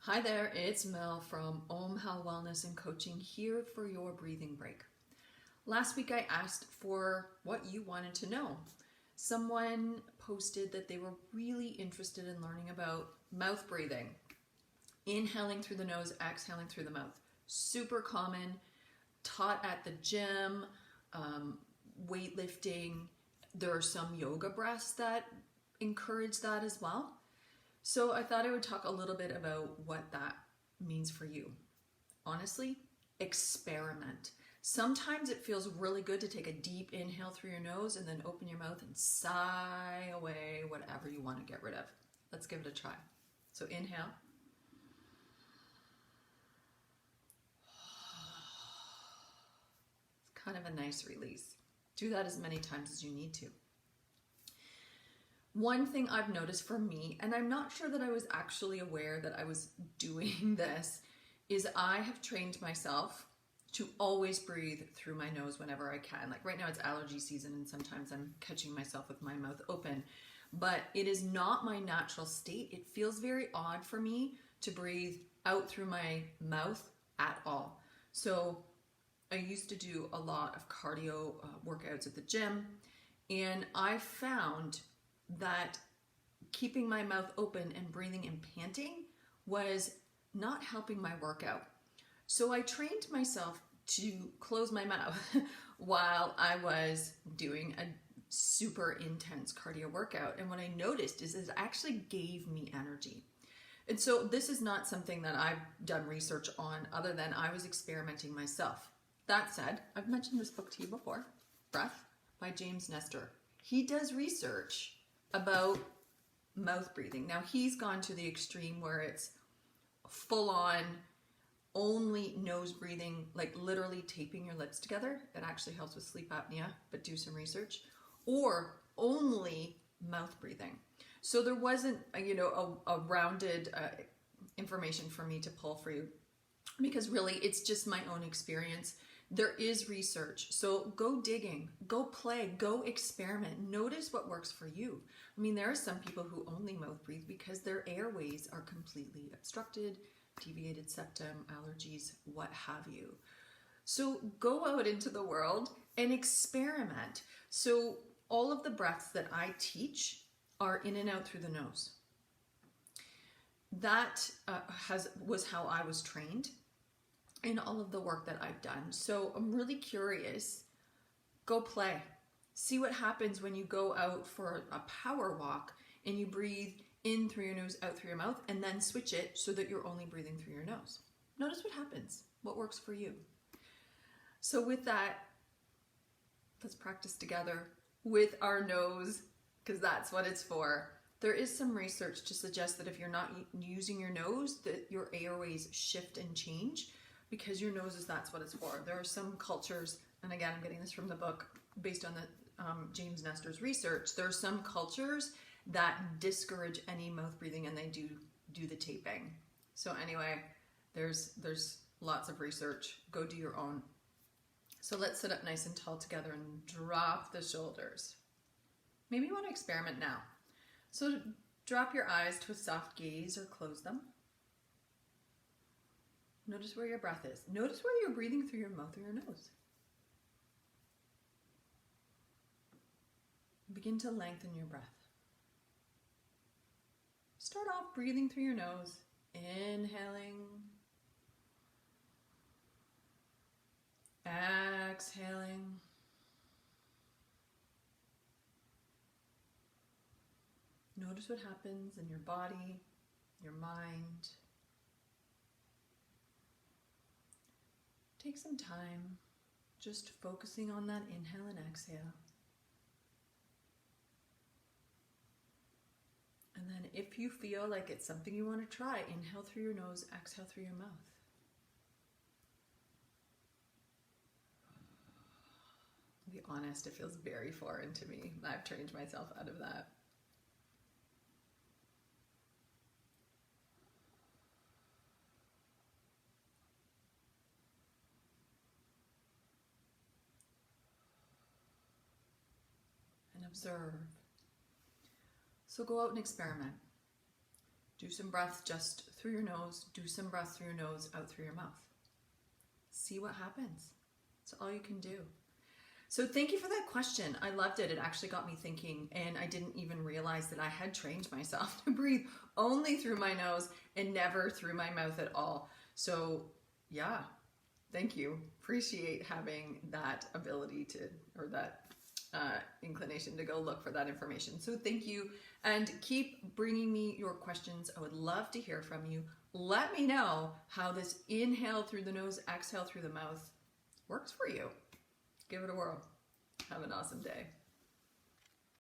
Hi there, it's Mel from Om Health Wellness and Coaching here for your breathing break. Last week I asked for what you wanted to know. Someone posted that they were really interested in learning about mouth breathing, inhaling through the nose, exhaling through the mouth. Super common, taught at the gym, weightlifting. There are some yoga breaths that encourage that as well. So I thought I would talk a little bit about what that means for you. Honestly, experiment. Sometimes it feels really good to take a deep inhale through your nose and then open your mouth and sigh away whatever you want to get rid of. Let's give it a try. So inhale. It's kind of a nice release. Do that as many times as you need to. One thing I've noticed for me, and I'm not sure that I was actually aware that I was doing this, is I have trained myself to always breathe through my nose whenever I can. Like right now it's allergy season and sometimes I'm catching myself with my mouth open, but it is not my natural state. It feels very odd for me to breathe out through my mouth at all. So I used to do a lot of cardio workouts at the gym, and I found that keeping my mouth open and breathing and panting was not helping my workout. So I trained myself to close my mouth while I was doing a super intense cardio workout. And what I noticed is it actually gave me energy. And so this is not something that I've done research on other than I was experimenting myself. That said, I've mentioned this book to you before, Breath by James Nestor. He does research about mouth breathing. Now he's gone to the extreme where it's full on only nose breathing, like literally taping your lips together. It actually helps with sleep apnea, but do some research. Or only mouth breathing. So there wasn't a rounded information for me to pull for you, because really it's just my own experience. There is research, so go digging, go play, go experiment. Notice what works for you. I mean, there are some people who only mouth breathe because their airways are completely obstructed, deviated septum, allergies, what have you. So go out into the world and experiment. So all of the breaths that I teach are in and out through the nose. That was how I was trained in all of the work that I've done. So I'm really curious. Go play. See what happens when you go out for a power walk and you breathe in through your nose, out through your mouth, and then switch it so that you're only breathing through your nose. Notice what happens, what works for you. So with that, let's practice together with our nose, because that's what it's for. There is some research to suggest that if you're not using your nose, that your airways shift and change, because your nose that's what it's for. There are some cultures, and again, I'm getting this from the book based on the James Nestor's research. There are some cultures that discourage any mouth breathing, and they do the taping. So anyway, there's lots of research. Go do your own. So let's sit up nice and tall together and drop the shoulders. Maybe you want to experiment now. So drop your eyes to a soft gaze or close them. Notice where your breath is. Notice where you're breathing through your mouth or your nose. Begin to lengthen your breath. Start off breathing through your nose, inhaling, exhaling. Notice what happens in your body, your mind. Take some time just focusing on that inhale and exhale. And then if you feel like it's something you want to try, inhale through your nose, exhale through your mouth. To be honest, it feels very foreign to me. I've trained myself out of that. And observe. So go out and experiment. Do some breath just through your nose. Do some breath through your nose, out through your mouth. See what happens. That's all you can do. So thank you for that question. I loved it. It actually got me thinking, and I didn't even realize that I had trained myself to breathe only through my nose and never through my mouth at all. So yeah, thank you. Appreciate having that ability to, or that inclination to go look for that information. So thank you, and keep bringing me your questions. I would love to hear from you. Let me know how this inhale through the nose, exhale through the mouth works for you. Give it a whirl. Have an awesome day.